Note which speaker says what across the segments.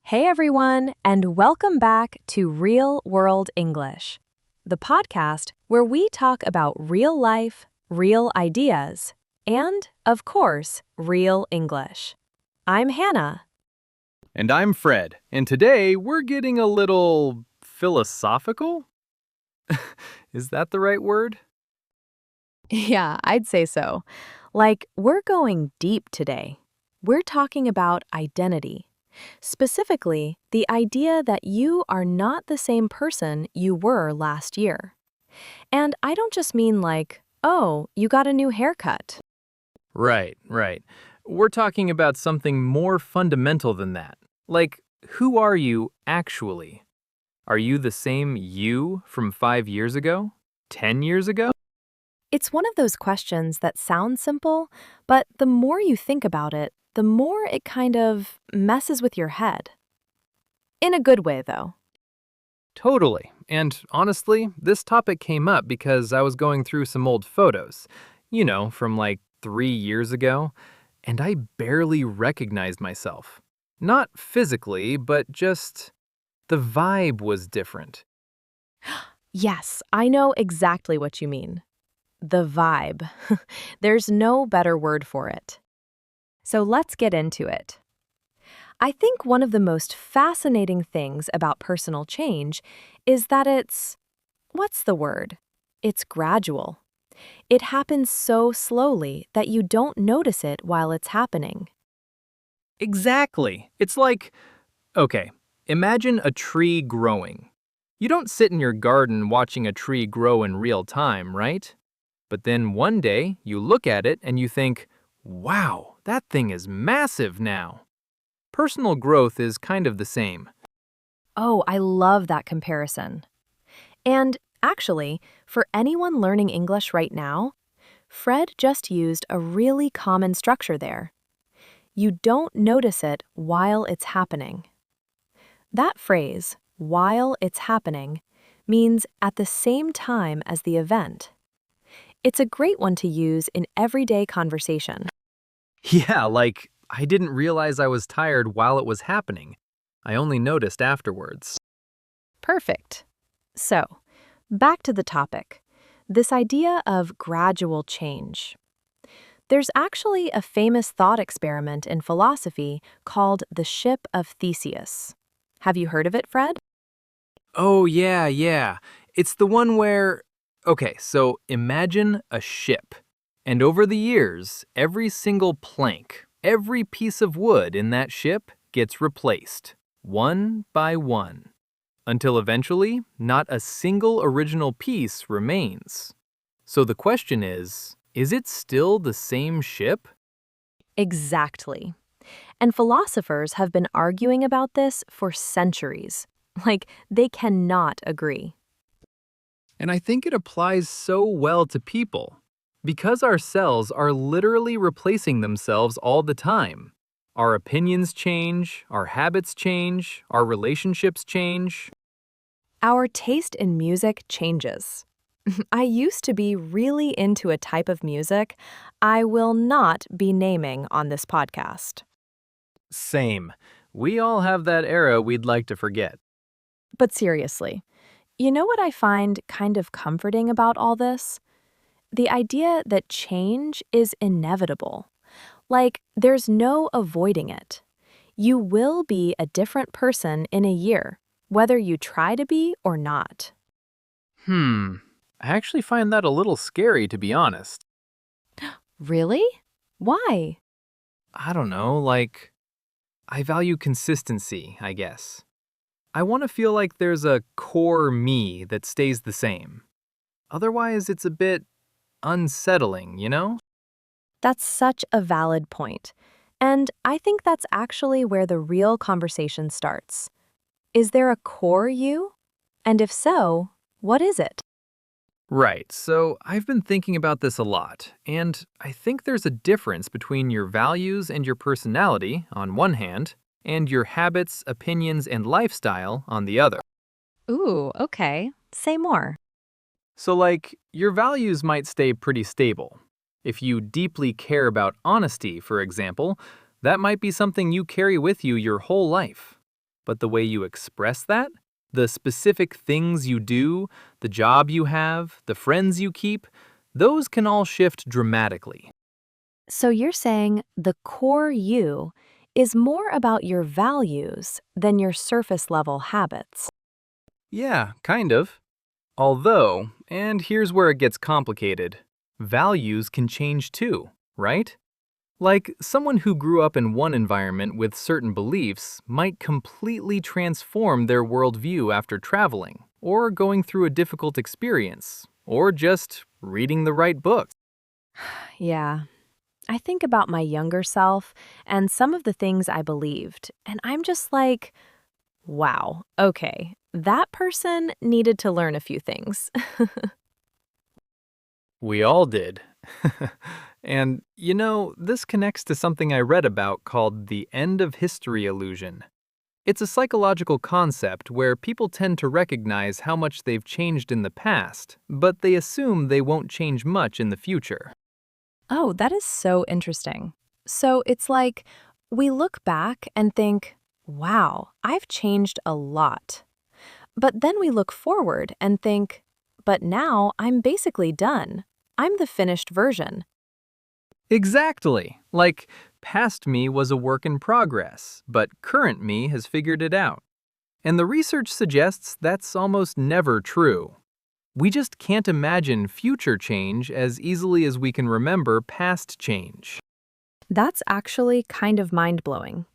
Speaker 1: Hey everyone, and welcome back to Real World English, the podcast where we talk about real life, real ideas, and, of course, real English. I'm Hannah.
Speaker 2: And I'm Fred, and today we're getting a little philosophical? Is that the right word?
Speaker 1: Yeah, I'd say so. Like, we're going deep today. We're talking about identity. Specifically, the idea that you are not the same person you were last year. And I don't just mean like, oh, you got a new haircut.
Speaker 2: Right. We're talking about something more fundamental than that. Like, who are you actually? Are you the same you from 5 years ago? 10 years ago?
Speaker 1: It's one of those questions that sounds simple, but the more you think about it, the more it kind of messes with your head. In a good way, though.
Speaker 2: Totally. And honestly, this topic came up because I was going through some old photos, from like 3 years ago, and I barely recognized myself. Not physically, but just the vibe was different.
Speaker 1: Yes, I know exactly what you mean. The vibe. There's no better word for it. So let's get into it. I think one of the most fascinating things about personal change is that what's the word? It's gradual. It happens so slowly that you don't notice it while it's happening.
Speaker 2: Exactly. It's like, okay, imagine a tree growing. You don't sit in your garden watching a tree grow in real time, right? But then one day you look at it and you think, wow, that thing is massive now. Personal growth is kind of the same.
Speaker 1: Oh, I love that comparison. And actually, for anyone learning English right now, Fred just used a really common structure there. You don't notice it while it's happening. That phrase, while it's happening, means at the same time as the event. It's a great one to use in everyday conversation.
Speaker 2: Yeah, like, I didn't realize I was tired while it was happening. I only noticed afterwards.
Speaker 1: Perfect. So, back to the topic, this idea of gradual change. There's actually a famous thought experiment in philosophy called the Ship of Theseus. Have you heard of it, Fred?
Speaker 2: Oh, yeah. It's the one where... Okay, so imagine a ship. And over the years, every single plank, every piece of wood in that ship gets replaced, one by one, until eventually not a single original piece remains. So the question is it still the same ship?
Speaker 1: Exactly. And philosophers have been arguing about this for centuries. Like, they cannot agree.
Speaker 2: And I think it applies so well to people. Because our cells are literally replacing themselves all the time. Our opinions change, our habits change, our relationships change.
Speaker 1: Our taste in music changes. I used to be really into a type of music I will not be naming on this podcast.
Speaker 2: Same. We all have that era we'd like to forget.
Speaker 1: But seriously, you know what I find kind of comforting about all this? The idea that change is inevitable. Like, there's no avoiding it. You will be a different person in a year, whether you try to be or not.
Speaker 2: I actually find that a little scary, to be honest.
Speaker 1: Really? Why?
Speaker 2: I don't know, like, I value consistency, I guess. I want to feel like there's a core me that stays the same. Otherwise, it's a bit unsettling, you know?
Speaker 1: That's such a valid point. And I think that's actually where the real conversation starts. Is there a core you? And if so, what is it?
Speaker 2: Right, so I've been thinking about this a lot, and I think there's a difference between your values and your personality, on one hand, and your habits, opinions, and lifestyle on the other.
Speaker 1: Ooh, okay. Say more.
Speaker 2: So, like, your values might stay pretty stable. If you deeply care about honesty, for example, that might be something you carry with you your whole life. But the way you express that, the specific things you do, the job you have, the friends you keep, those can all shift dramatically.
Speaker 1: So you're saying the core you is more about your values than your surface level habits.
Speaker 2: Yeah, kind of. Although, and here's where it gets complicated, values can change too, right? Like, someone who grew up in one environment with certain beliefs might completely transform their worldview after traveling, or going through a difficult experience, or just reading the right book.
Speaker 1: Yeah, I think about my younger self and some of the things I believed, and I'm just like, wow, okay, that person needed to learn a few things.
Speaker 2: We all did. And, this connects to something I read about called the end of history illusion. It's a psychological concept where people tend to recognize how much they've changed in the past, but they assume they won't change much in the future.
Speaker 1: Oh, that is so interesting. So it's like we look back and think, wow, I've changed a lot. But then we look forward and think, but now I'm basically done. I'm the finished version.
Speaker 2: Exactly. Like, past me was a work in progress, but current me has figured it out. And the research suggests that's almost never true. We just can't imagine future change as easily as we can remember past change.
Speaker 1: That's actually kind of mind blowing.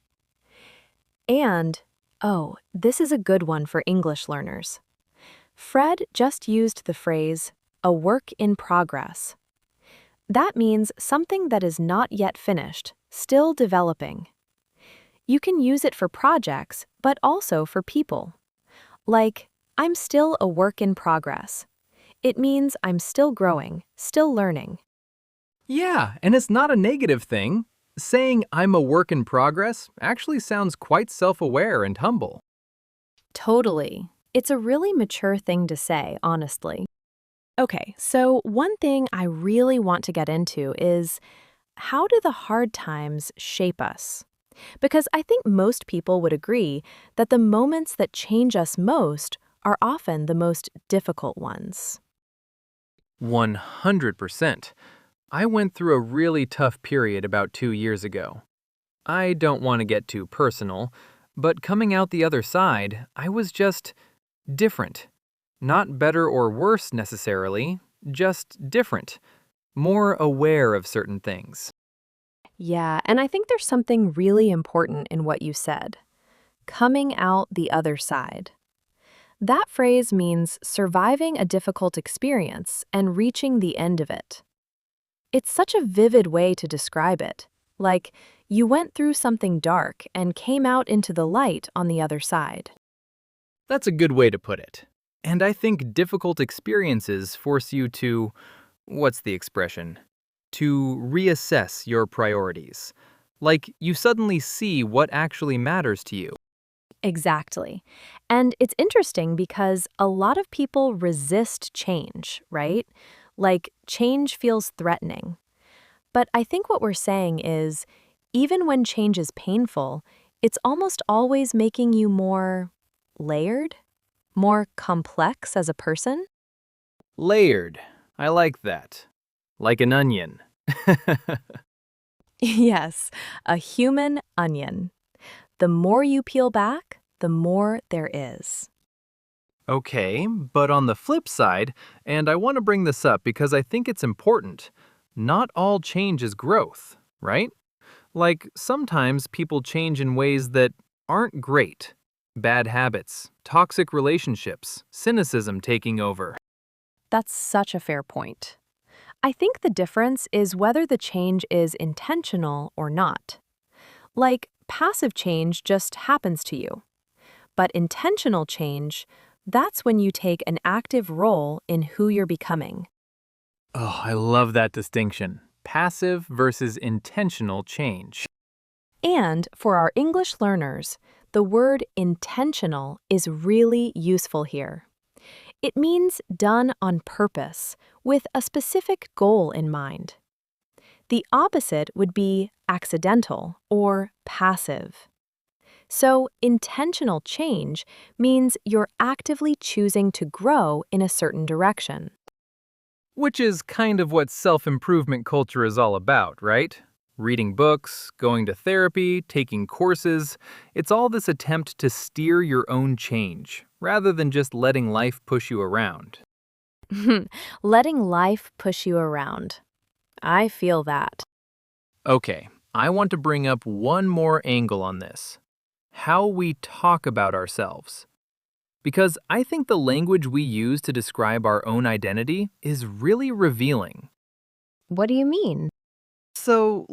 Speaker 1: And, oh, this is a good one for English learners. Fred just used the phrase, a work in progress. That means something that is not yet finished, still developing. You can use it for projects, but also for people. Like, I'm still a work in progress. It means I'm still growing, still learning.
Speaker 2: Yeah, and it's not a negative thing. Saying I'm a work in progress actually sounds quite self-aware and humble.
Speaker 1: Totally. It's a really mature thing to say, honestly. Okay, so one thing I really want to get into is how do the hard times shape us? Because I think most people would agree that the moments that change us most are often the most difficult ones.
Speaker 2: 100%. I went through a really tough period about 2 years ago. I don't want to get too personal, but coming out the other side, I was just different. Not better or worse necessarily, just different. More aware of certain things.
Speaker 1: Yeah, and I think there's something really important in what you said. Coming out the other side. That phrase means surviving a difficult experience and reaching the end of it. It's such a vivid way to describe it. Like, you went through something dark and came out into the light on the other side.
Speaker 2: That's a good way to put it. And I think difficult experiences force you to, what's the expression? To reassess your priorities. Like you suddenly see what actually matters to you.
Speaker 1: Exactly. And it's interesting because a lot of people resist change, right? Like, change feels threatening. But I think what we're saying is, even when change is painful, it's almost always making you more layered, more complex as a person.
Speaker 2: Layered. I like that. Like an onion.
Speaker 1: Yes, a human onion. The more you peel back, the more there is.
Speaker 2: Okay, but on the flip side, and I want to bring this up because I think it's important, not all change is growth, right? Like, sometimes people change in ways that aren't great. Bad habits, toxic relationships, cynicism taking over.
Speaker 1: That's such a fair point. I think the difference is whether the change is intentional or not. Like, passive change just happens to you. But intentional change, that's when you take an active role in who you're becoming.
Speaker 2: Oh, I love that distinction. Passive versus intentional change.
Speaker 1: And for our English learners, the word intentional is really useful here. It means done on purpose, with a specific goal in mind. The opposite would be accidental or passive. So, intentional change means you're actively choosing to grow in a certain direction.
Speaker 2: Which is kind of what self-improvement culture is all about, right? Reading books, going to therapy, taking courses, it's all this attempt to steer your own change, rather than just letting life push you around.
Speaker 1: Letting life push you around. I feel that.
Speaker 2: Okay, I want to bring up one more angle on this. How we talk about ourselves. Because I think the language we use to describe our own identity is really revealing.
Speaker 1: What do you mean?
Speaker 2: So,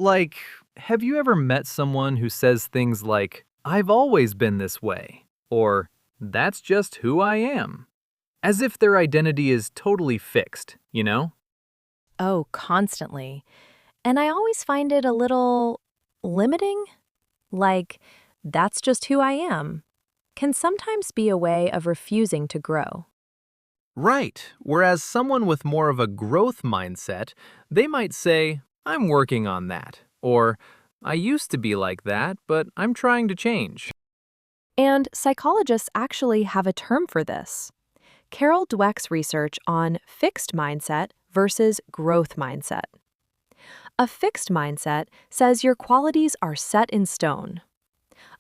Speaker 2: have you ever met someone who says things like, "I've always been this way," or "That's just who I am," as if their identity is totally fixed, you know?
Speaker 1: Oh, constantly. And I always find it a little limiting. Like, that's just who I am, can sometimes be a way of refusing to grow.
Speaker 2: Right. Whereas someone with more of a growth mindset, they might say, "I'm working on that," or "I used to be like that, but I'm trying to change."
Speaker 1: And psychologists actually have a term for this. Carol Dweck's research on fixed mindset versus growth mindset. A fixed mindset says your qualities are set in stone.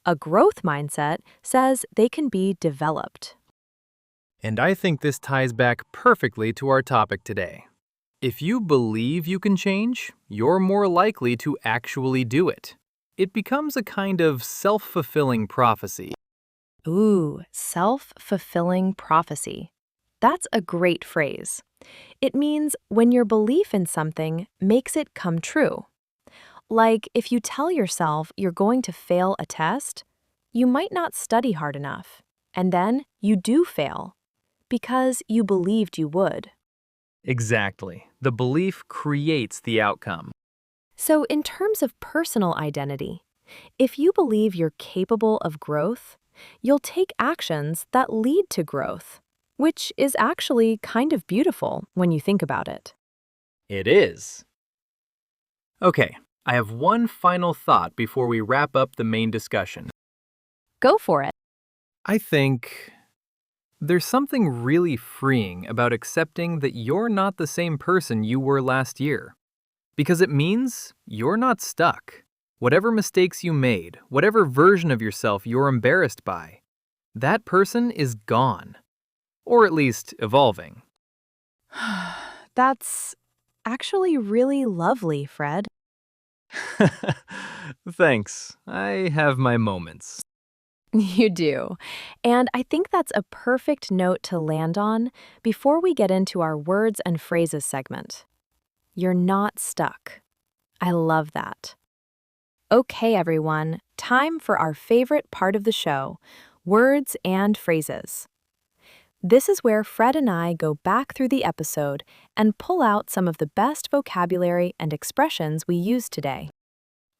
Speaker 1: A growth mindset says they can be developed.
Speaker 2: And I think this ties back perfectly to our topic today. If you believe you can change, you're more likely to actually do it. It becomes a kind of self-fulfilling prophecy.
Speaker 1: Ooh, self-fulfilling prophecy. That's a great phrase. It means when your belief in something makes it come true. Like if you tell yourself you're going to fail a test, you might not study hard enough, and then you do fail because you believed you would.
Speaker 2: Exactly. The belief creates the outcome.
Speaker 1: So, in terms of personal identity, if you believe you're capable of growth, you'll take actions that lead to growth, which is actually kind of beautiful when you think about it.
Speaker 2: It is. Okay, I have one final thought before we wrap up the main discussion.
Speaker 1: Go for it.
Speaker 2: I think there's something really freeing about accepting that you're not the same person you were last year. Because it means you're not stuck. Whatever mistakes you made, whatever version of yourself you're embarrassed by, that person is gone. Or at least evolving.
Speaker 1: That's actually really lovely, Fred.
Speaker 2: Thanks. I have my moments.
Speaker 1: You do. And I think that's a perfect note to land on before we get into our words and phrases segment. You're not stuck. I love that. Okay, everyone, time for our favorite part of the show, words and phrases. This is where Fred and I go back through the episode and pull out some of the best vocabulary and expressions we used today.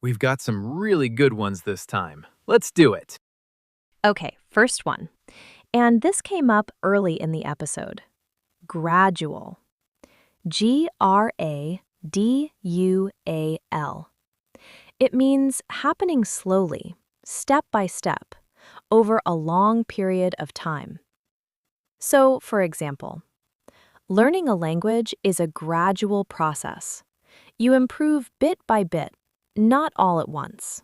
Speaker 2: We've got some really good ones this time. Let's do it.
Speaker 1: Okay, first one. And this came up early in the episode. Gradual. Gradual. It means happening slowly, step by step, over a long period of time. So, for example, learning a language is a gradual process. You improve bit by bit, not all at once.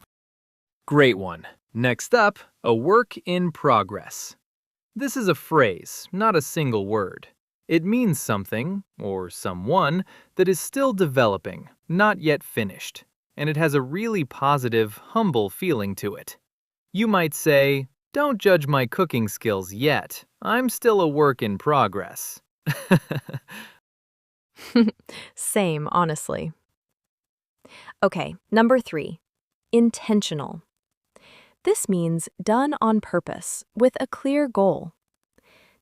Speaker 2: Great one. Next up, a work in progress. This is a phrase, not a single word. It means something, or someone, that is still developing, not yet finished, and it has a really positive, humble feeling to it. You might say, "Don't judge my cooking skills yet. I'm still a work in progress."
Speaker 1: Same, honestly. Okay, number 3, intentional. This means done on purpose, with a clear goal.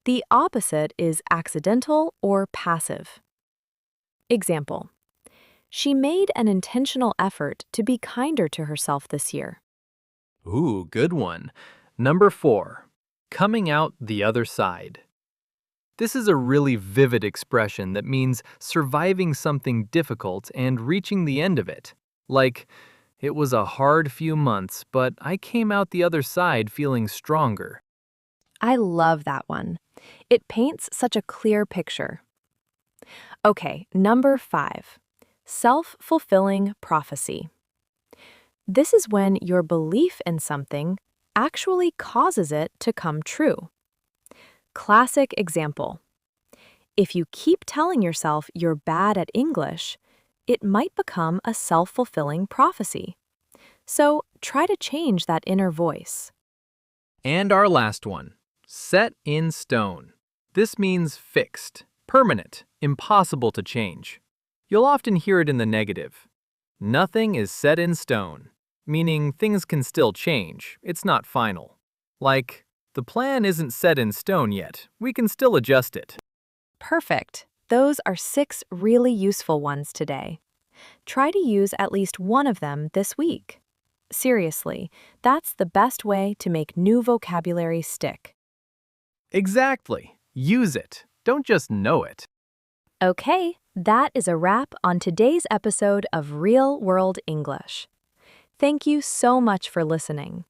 Speaker 1: The opposite is accidental or passive. Example: she made an intentional effort to be kinder to herself this year.
Speaker 2: Ooh, good one. Number 4, coming out the other side. This is a really vivid expression that means surviving something difficult and reaching the end of it. Like, It was a hard few months, but I came out the other side feeling stronger.
Speaker 1: I love that one. It paints such a clear picture. Okay, number 5. Self-fulfilling prophecy. This is when your belief in something actually causes it to come true. Classic example. If you keep telling yourself you're bad at English, it might become a self-fulfilling prophecy. So try to change that inner voice.
Speaker 2: And our last one, set in stone. This means fixed, permanent, impossible to change. You'll often hear it in the negative. Nothing is set in stone, meaning things can still change. It's not final. Like, the plan isn't set in stone yet. We can still adjust it.
Speaker 1: Perfect. Those are 6 really useful ones today. Try to use at least one of them this week. Seriously, that's the best way to make new vocabulary stick.
Speaker 2: Exactly. Use it. Don't just know it.
Speaker 1: Okay, that is a wrap on today's episode of Real World English. Thank you so much for listening.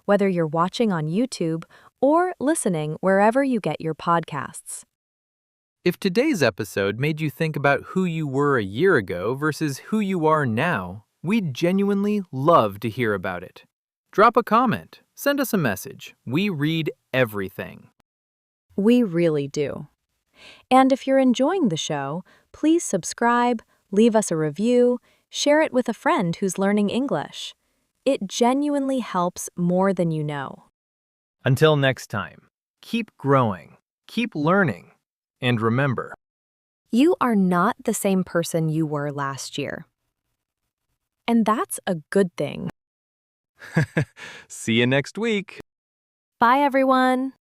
Speaker 1: Whether you're watching on YouTube or listening wherever you get your podcasts.
Speaker 2: If today's episode made you think about who you were a year ago versus who you are now, we'd genuinely love to hear about it. Drop a comment, send us a message. We read everything.
Speaker 1: We really do. And if you're enjoying the show, please subscribe, leave us a review, share it with a friend who's learning English. It genuinely helps more than you know.
Speaker 2: Until next time, keep growing, keep learning, and remember,
Speaker 1: You are not the same person you were last year. And that's a good thing.
Speaker 2: see you next week.
Speaker 1: Bye, everyone.